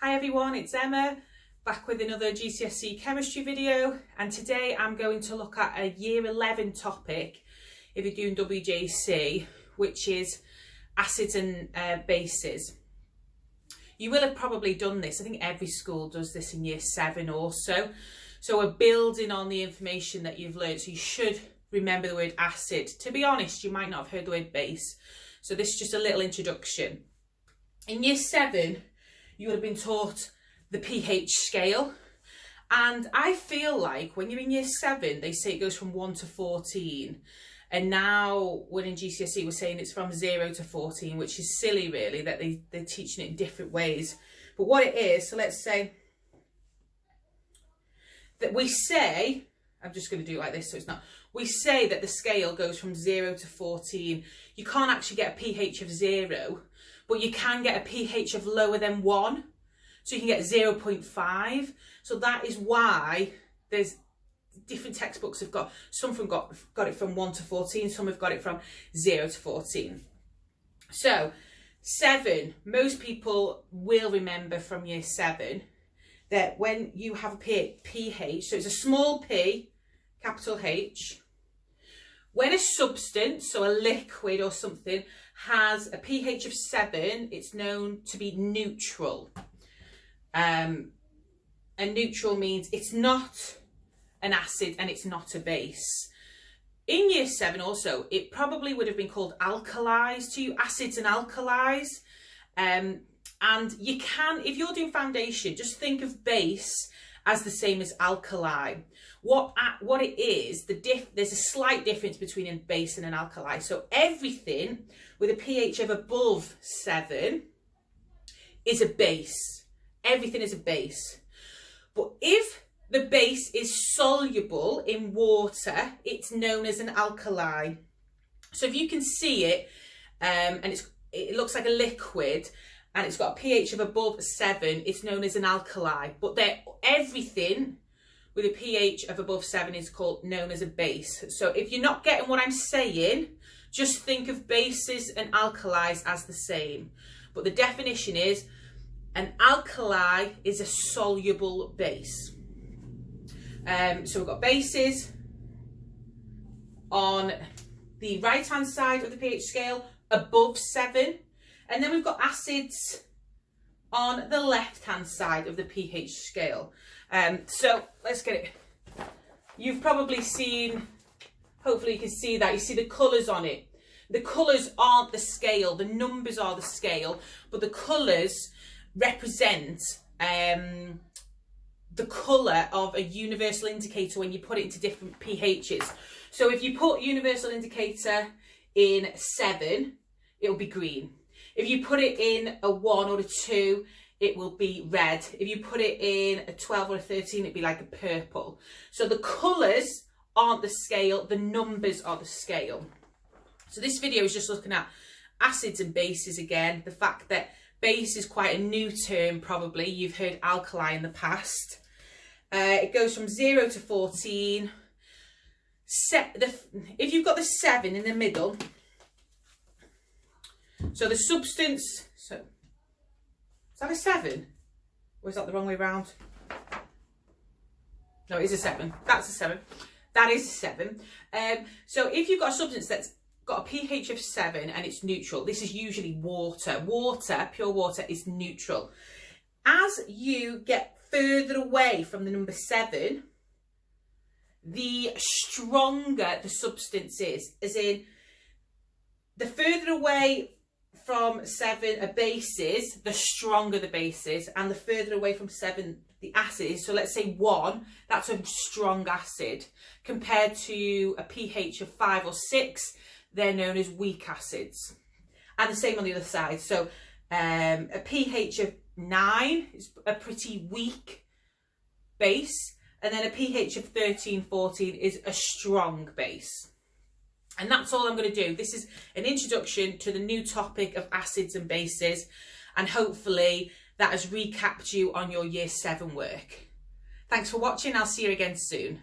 Hi everyone, it's Emma, back with another GCSE chemistry video, and today I'm going to look at a year 11 topic if you're doing WJEC, which is acids and bases. You will have probably done this. I think every school does this in year 7 also. So we're building on the information that you've learned, so you should remember the word acid. To be honest, you might not have heard the word base, so this is just a little introduction. In year 7, you would have been taught the pH scale, and I feel like when you're in year 7 they say it goes from 1 to 14, and now when in GCSE we're saying it's from 0 to 14, which is silly really that they're teaching it in different ways. But what it is, so let's say that we say, I'm just going to do it like this so it's not, we say that the scale goes from 0 to 14. You can't actually get a pH of 0, but you can get a pH of lower than 1. So you can get 0.5. So that is why there's different textbooks have got, some from got it from 1 to 14, some have got it from 0 to 14. So 7, most people will remember from year 7 that when you have a pH, so it's a small p, capital H, when a substance, so a liquid or something, has a pH of 7, it's known to be neutral. And neutral means it's not an acid and it's not a base. In year 7 also, it probably would have been called alkalis to you, acids and alkalis. And you can, if you're doing foundation, just think of base as the same as alkali. What it is, there's a slight difference between a base and an alkali. So everything with a pH of above 7 is a base. Everything is a base. But if the base is soluble in water, it's known as an alkali. So if you can see it, and it looks like a liquid, and it's got a pH of above 7, it's known as an alkali. But everything with a pH of above 7 is known as a base. So if you're not getting what I'm saying, just think of bases and alkalis as the same. But the definition is, an alkali is a soluble base. So we've got bases on the right hand side of the pH scale above 7, and then we've got acids on the left hand side of the pH scale. So let's get it. You've probably seen, hopefully you can see that, you see the colours on it. The colours aren't the scale, the numbers are the scale, but the colours represent the colour of a universal indicator when you put it into different pHs. So if you put universal indicator in 7, it'll be green. If you put it in a 1 or a 2, it will be red. If you put it in a 12 or a 13, it'd be like a purple. So the colours aren't the scale, the numbers are the scale. So this video is just looking at acids and bases again, the fact that base is quite a new term probably. You've heard alkali in the past. It goes from 0 to 14. If you've got the 7 in the middle, so the substance, so is that a 7? Or is that the wrong way around? No, it is a 7. That's a 7. That is a 7. So if you've got a substance that's got a pH of 7 and it's neutral, this is usually water. Water, pure water, is neutral. As you get further away from the number 7, the stronger the substance is. As in, the further away from 7 a base is, the stronger the base is, and the further away from 7 the acid is. So let's say 1, that's a strong acid, compared to a pH of 5 or 6, they're known as weak acids. And the same on the other side. So a pH of 9 is a pretty weak base, and then a pH of 13, 14 is a strong base. And that's all I'm going to do. This is an introduction to the new topic of acids and bases, and hopefully that has recapped you on your year 7 work. Thanks for watching. I'll see you again soon.